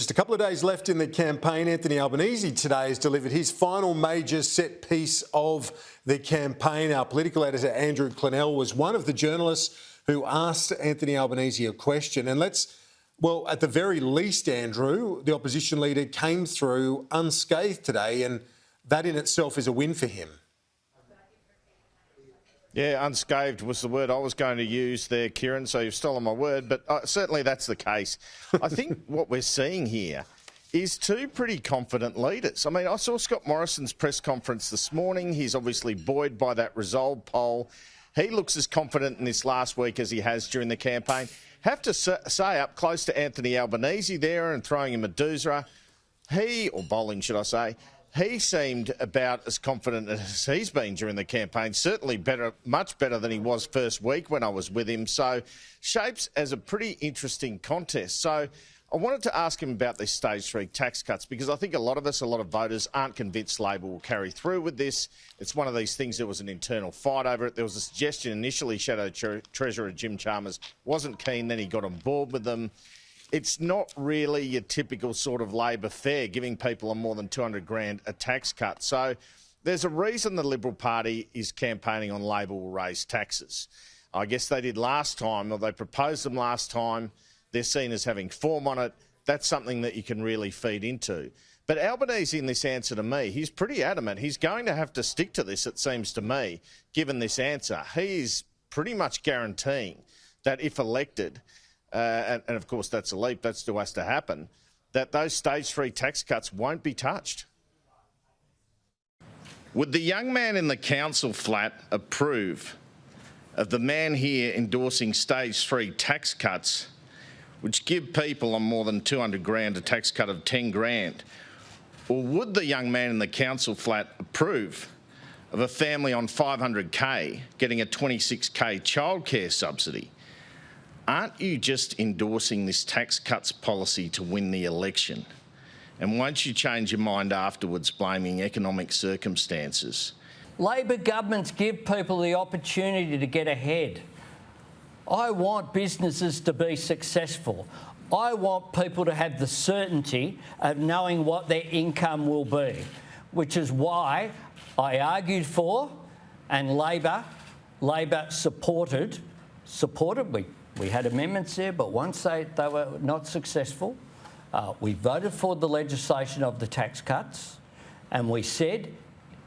Just a couple of days left in the campaign. Anthony Albanese today has delivered his final major set piece of the campaign. Our political editor Andrew Clennell was one of the journalists who asked Anthony Albanese a question. And well, at the very least, Andrew, the opposition leader came through unscathed today, and that in itself is a win for him. Yeah, unscathed was the word I was going to use there, Kieran, so you've stolen my word, but certainly that's the case. I think what we're seeing here is two pretty confident leaders. I mean, I saw Scott Morrison's press conference this morning. He's obviously buoyed by that Resolve poll. He looks as confident in this last week as he has during the campaign. Have to say, up close to Anthony Albanese there and throwing him a doosra, or bowling, should I say, he seemed about as confident as he's been during the campaign, certainly much better than he was first week when I was with him. So shapes as a pretty interesting contest. So I wanted to ask him about these stage 3 tax cuts, because I think a lot of voters aren't convinced Labor will carry through with this. It's one of these things, there was an internal fight over it. There was a suggestion initially, Shadow Treasurer Jim Chalmers wasn't keen, then he got on board with them. It's not really your typical sort of Labor fare, giving people on more than 200 grand a tax cut. So there's a reason the Liberal Party is campaigning on Labor will raise taxes. I guess they did last time, or they proposed them last time. They're seen as having form on it. That's something that you can really feed into. But Albanese, in this answer to me, he's pretty adamant. He's going to have to stick to this, it seems to me, given this answer. He's pretty much guaranteeing that if elected, and of course that's a leap, that still has to happen, that those stage 3 tax cuts won't be touched. Would the young man in the council flat approve of the man here endorsing stage 3 tax cuts, which give people on more than 200 grand a tax cut of 10 grand? Or would the young man in the council flat approve of a family on 500k getting a 26k childcare subsidy? Aren't you just endorsing this tax cuts policy to win the election? And won't you change your mind afterwards, blaming economic circumstances? Labor governments give people the opportunity to get ahead. I want businesses to be successful. I want people to have the certainty of knowing what their income will be, which is why I argued for, and Labor supported. We had amendments there, but once they were not successful, we voted for the legislation of the tax cuts, and we said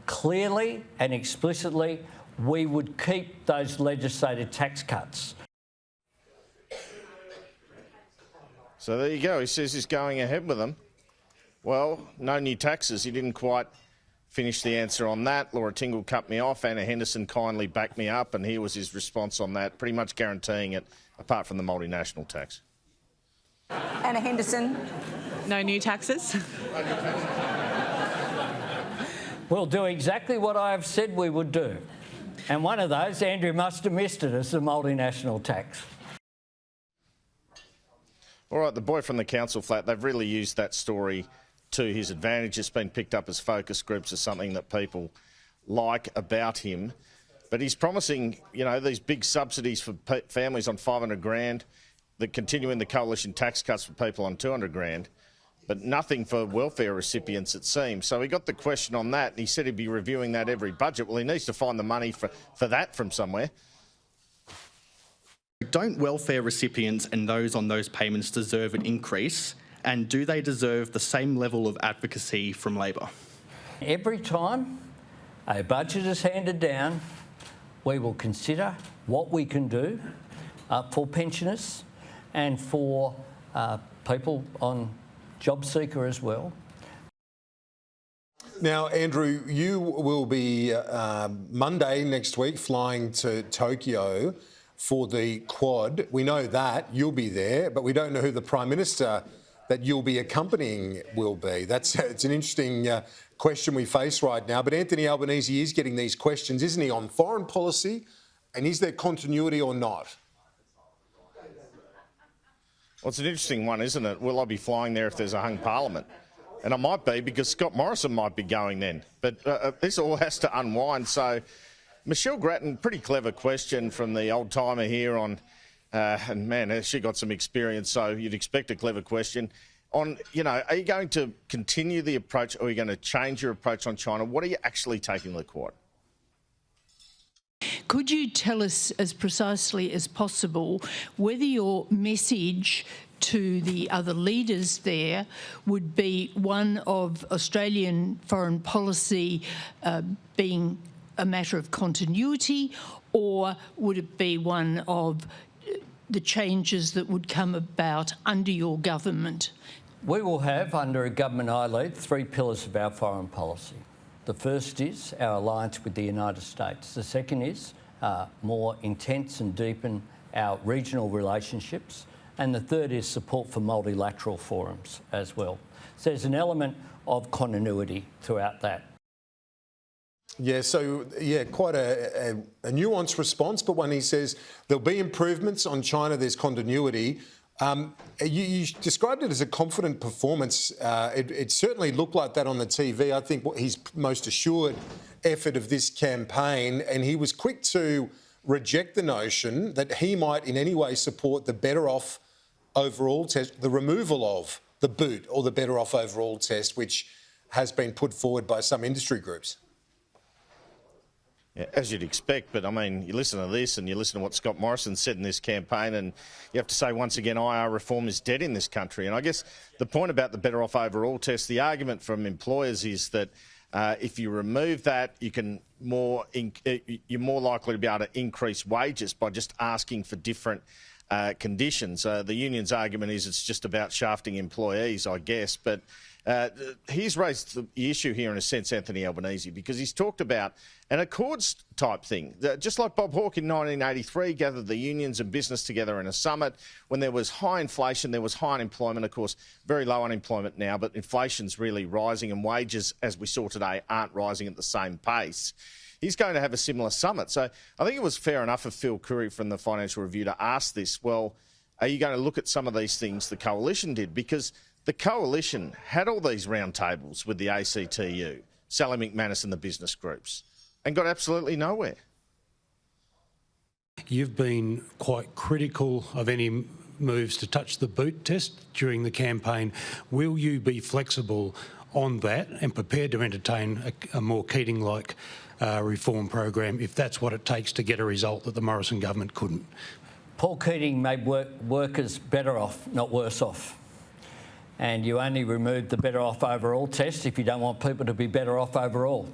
clearly and explicitly we would keep those legislated tax cuts. So there you go. He says he's going ahead with them. Well, no new taxes. He didn't quite finish the answer on that. Laura Tingle cut me off. Anna Henderson kindly backed me up, and here was his response on that, pretty much guaranteeing it, apart from the multinational tax. Anna Henderson. No new taxes. We'll do exactly what I have said we would do. And one of those, Andrew must have missed it, is the multinational tax. All right, the boy from the council flat, they've really used that story to his advantage. It's been picked up as focus groups as something that people like about him. But he's promising, you know, these big subsidies for families on 500 grand, the continuing the coalition tax cuts for people on 200 grand, but nothing for welfare recipients, it seems. So he got the question on that, and he said he'd be reviewing that every budget. Well, he needs to find the money for that from somewhere. Don't welfare recipients and those on those payments deserve an increase? And do they deserve the same level of advocacy from Labor? Every time a budget is handed down, we will consider what we can do for pensioners and for people on job seeker as well. Now, Andrew, you will be Monday next week flying to Tokyo for the Quad. We know that you'll be there, but we don't know who the Prime Minister that you'll be accompanying will be. It's an interesting question we face right now. But Anthony Albanese is getting these questions, isn't he, on foreign policy, and is there continuity or not? Well, it's an interesting one, isn't it? Will I be flying there if there's a hung parliament? And I might be, because Scott Morrison might be going then. But this all has to unwind. So Michelle Grattan, pretty clever question from the old-timer here on, and man, she got some experience, so you'd expect a clever question. on, are you going to continue the approach or are you going to change your approach on China? What are you actually taking to the Quad? Could you tell us as precisely as possible whether your message to the other leaders there would be one of Australian foreign policy being a matter of continuity, or would it be one of the changes that would come about under your government? We will have, under a government I lead, 3 pillars of our foreign policy. The first is our alliance with the United States. The second is more intense and deepen our regional relationships. And the third is support for multilateral forums as well. So there's an element of continuity throughout that. Yeah, so, quite a nuanced response, but when he says there'll be improvements on China, there's continuity. You described it as a confident performance. It certainly looked like that on the TV. I think his most assured effort of this campaign, and he was quick to reject the notion that he might in any way support the better off overall test, the removal of the boot or the better off overall test, which has been put forward by some industry groups. Yeah, as you'd expect, but I mean, you listen to this and you listen to what Scott Morrison said in this campaign, and you have to say once again, IR reform is dead in this country. And I guess the point about the better off overall test, the argument from employers is that if you remove that, you're more likely to be able to increase wages by just asking for different conditions. The union's argument is it's just about shafting employees, I guess, but he's raised the issue here in a sense, Anthony Albanese, because he's talked about an Accords type thing. Just like Bob Hawke in 1983 gathered the unions and business together in a summit. When there was high inflation, there was high unemployment, of course, very low unemployment now, but inflation's really rising and wages, as we saw today, aren't rising at the same pace. He's going to have a similar summit. So I think it was fair enough of Phil Curry from the Financial Review to ask this, well, are you going to look at some of these things the Coalition did? Because the Coalition had all these roundtables with the ACTU, Sally McManus and the business groups, and got absolutely nowhere. You've been quite critical of any moves to touch the boot test during the campaign. Will you be flexible on that and prepared to entertain a more Keating-like reform program if that's what it takes to get a result that the Morrison government couldn't? Paul Keating made workers better off, not worse off. And you only remove the better off overall test if you don't want people to be better off overall.